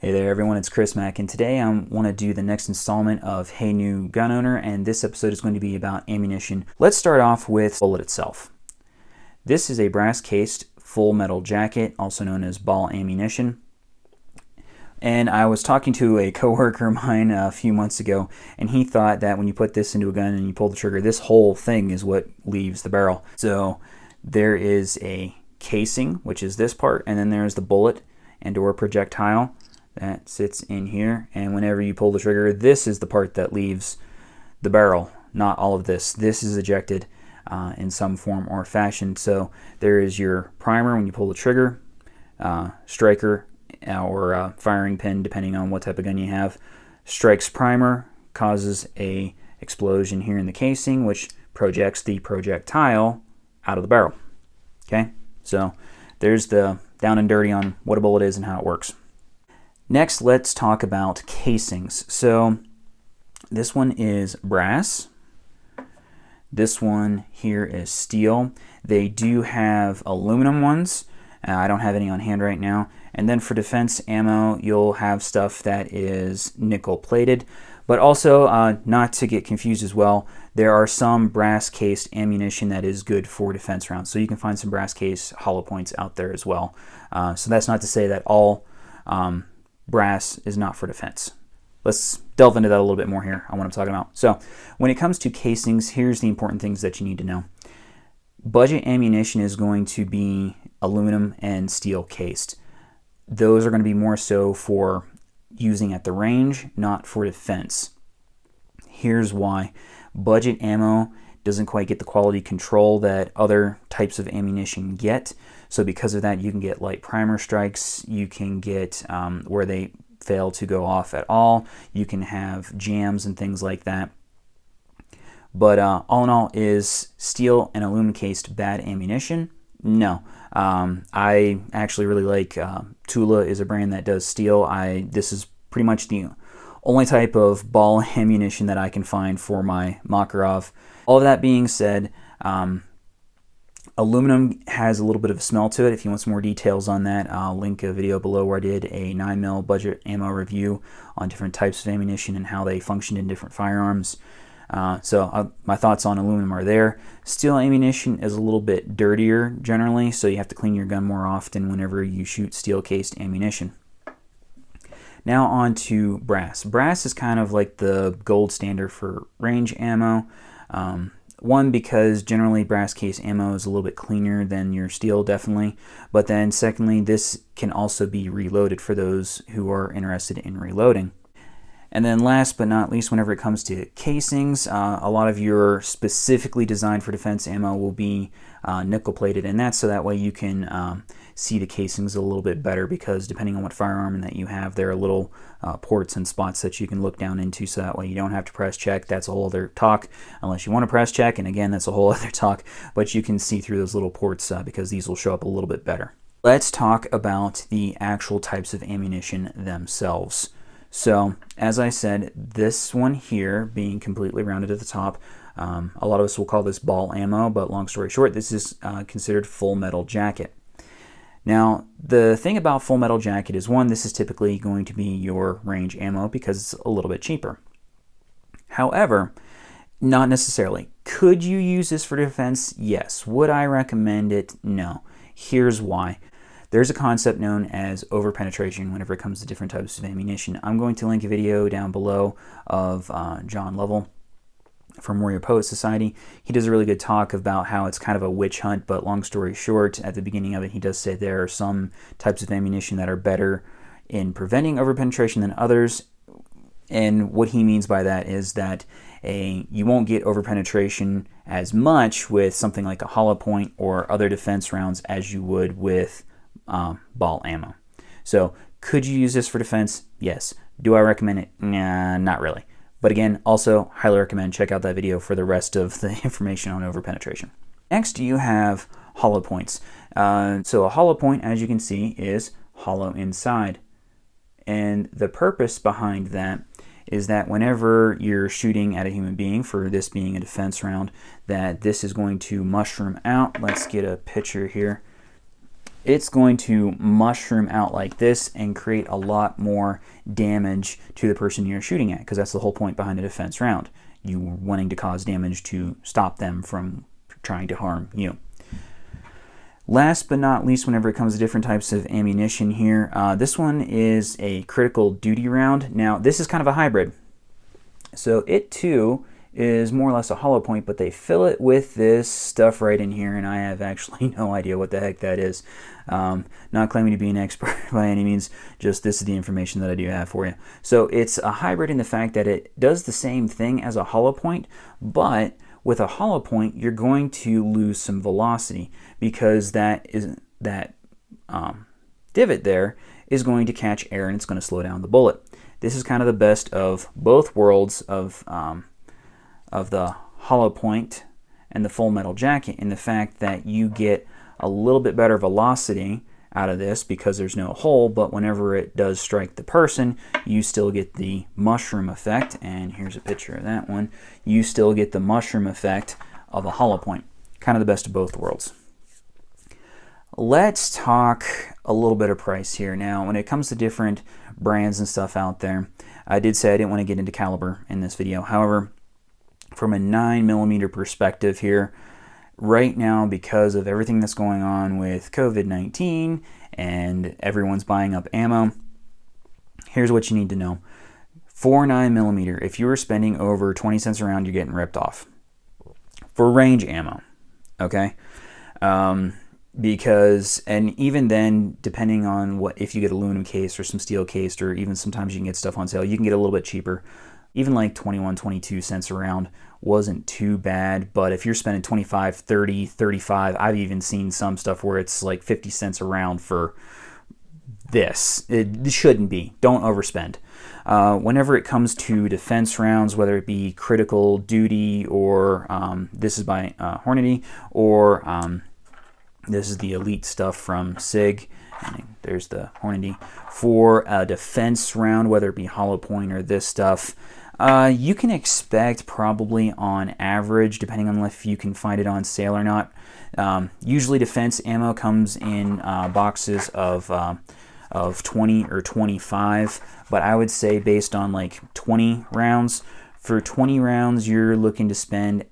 Hey there everyone, it's Chris Mack, and today I want to do the next installment of Hey New Gun Owner, and this episode is going to be about ammunition. Let's start off with the bullet itself. This is a brass cased full metal jacket, also known as ball ammunition. And I was talking to a coworker of mine a few months ago, and he thought that when you put this into a gun and you pull the trigger, this whole thing is what leaves the barrel. So there is a casing, which is this part, and then there's the bullet and or projectile that sits in here, and whenever you pull the trigger, this is the part that leaves the barrel, not all of this. This is ejected in some form or fashion. So there is your primer when you pull the trigger, striker or firing pin, depending on what type of gun you have. Strikes primer, causes a explosion here in the casing, which projects the projectile out of the barrel. Okay, so there's the down and dirty on what a bullet is and how it works. Next, let's talk about casings. So this one is brass. This one here is steel. They do have aluminum ones. I don't have any on hand right now. And then for defense ammo, you'll have stuff that is nickel plated. But also, not to get confused as well, there are some brass cased ammunition that is good for defense rounds. So you can find some brass case hollow points out there as well. So that's not to say that all brass is not for defense. Let's delve into that a little bit more here on what I'm talking about. So when it comes to casings, here's the important things that you need to know. Budget ammunition is going to be aluminum and steel cased. Those are going to be more so for using at the range, not for defense. Here's why. Budget ammo doesn't quite get the quality control that other types of ammunition get. So because of that, you can get light primer strikes, you can get where they fail to go off at all, you can have jams and things like that. But all in all, is steel and aluminum cased bad ammunition? No. I actually really like Tula is a brand that does steel. This is pretty much the only type of ball ammunition that I can find for my Makarov. All of that being said, aluminum has a little bit of a smell to it. If you want some more details on that, I'll link a video below where I did a 9mm budget ammo review on different types of ammunition and how they function in different firearms. So my thoughts on aluminum are there. Steel ammunition is a little bit dirtier generally, so you have to clean your gun more often whenever you shoot steel-cased ammunition. Now on to brass. Brass is kind of like the gold standard for range ammo. One, because generally brass case ammo is a little bit cleaner than your steel, definitely. But then secondly, this can also be reloaded for those who are interested in reloading. And then last but not least, whenever it comes to casings, a lot of your specifically designed for defense ammo will be nickel plated, and that's so that way you can see the casings a little bit better, because depending on what firearm that you have, there are little ports and spots that you can look down into, so that way you don't have to press check. That's a whole other talk, unless you want to press check, and again, that's a whole other talk, but you can see through those little ports because these will show up a little bit better. Let's talk about the actual types of ammunition themselves. So, as I said, this one here being completely rounded at the top, a lot of us will call this ball ammo, but long story short, this is considered full metal jacket. Now, the thing about full metal jacket is, one, this is typically going to be your range ammo because it's a little bit cheaper. However, not necessarily. Could you use this for defense? Yes. Would I recommend it? No. Here's why. There's a concept known as overpenetration whenever it comes to different types of ammunition. I'm going to link a video down below of John Lovell from Warrior Poet Society. He does a really good talk about how it's kind of a witch hunt, but long story short, at the beginning of it, he does say there are some types of ammunition that are better in preventing overpenetration than others. And what he means by that is that you won't get overpenetration as much with something like a hollow point or other defense rounds as you would with ball ammo. So could you use this for defense? Yes. Do I recommend it? Nah, not really. But again, also highly recommend check out that video for the rest of the information on overpenetration. Next, you have hollow points. So a hollow point, as you can see, is hollow inside. And the purpose behind that is that whenever you're shooting at a human being, for this being a defense round, that this is going to mushroom out. Let's get a picture here. it's going to mushroom out like this and create a lot more damage to the person you're shooting at, because that's the whole point behind a defense round. You wanting to cause damage to stop them from trying to harm you. Last but not least, whenever it comes to different types of ammunition here, this one is a critical duty round. Now, this is kind of a hybrid. So it too is more or less a hollow point, but they fill it with this stuff right in here, and I have actually no idea what the heck that is. Not claiming to be an expert by any means, just this is the information that I do have for you. So it's a hybrid in the fact that it does the same thing as a hollow point, but with a hollow point, you're going to lose some velocity, because that divot there is going to catch air and it's going to slow down the bullet. This is kind of the best of both worlds of the hollow point and the full metal jacket, in the fact that you get a little bit better velocity out of this because there's no hole, but whenever it does strike the person, you still get the mushroom effect, and here's a picture of that one. You still get the mushroom effect of a hollow point. Kind of the best of both worlds. Let's talk a little bit of price here. Now, when it comes to different brands and stuff out there, I did say I didn't want to get into caliber in this video. However, from a 9mm perspective here, right now, because of everything that's going on with COVID-19 and everyone's buying up ammo, here's what you need to know. For 9mm, if you were spending over 20 cents a round, you're getting ripped off. For range ammo, okay? Because, and even then, depending on what, if you get aluminum case or some steel case, or even sometimes you can get stuff on sale, you can get a little bit cheaper. Even like 21, 22 cents a round wasn't too bad, but if you're spending 25, 30, 35, I've even seen some stuff where it's like 50 cents a round for this. It shouldn't be. Don't overspend. Whenever it comes to defense rounds, whether it be critical duty, or this is by Hornady, or this is the elite stuff from SIG. There's the Hornady. For a defense round, whether it be hollow point or this stuff, you can expect probably on average, depending on if you can find it on sale or not. Usually defense ammo comes in boxes of 20 or 25, but I would say based on like 20 rounds, for 20 rounds you're looking to spend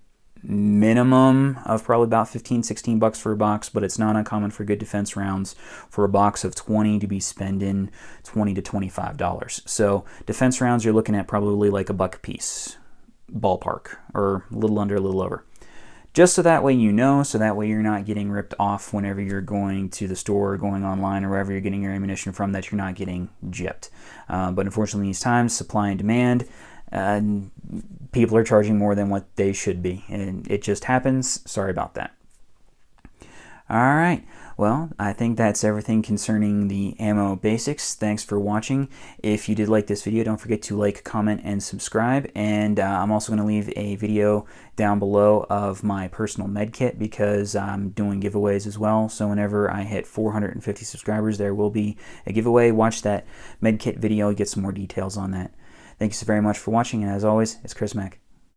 minimum of probably about 15, 16 bucks for a box, but it's not uncommon for good defense rounds for a box of 20 to be spending $20 to $25. So defense rounds, you're looking at probably like a buck a piece, ballpark, or a little under, a little over. Just so that way you know, so that way you're not getting ripped off whenever you're going to the store or going online or wherever you're getting your ammunition from, that you're not getting gypped. But unfortunately, in these times, supply and demand, people are charging more than what they should be, and it just happens. Sorry about that. All right, well, I think that's everything concerning the ammo basics. Thanks for watching. If you did like this video, don't forget to like, comment, and subscribe. And I'm also going to leave a video down below of my personal med kit, because I'm doing giveaways as well. So whenever I hit 450 subscribers, there will be a giveaway. Watch that med kit video, get some more details on that. Thank you so very much for watching, and as always, it's Chris Mack.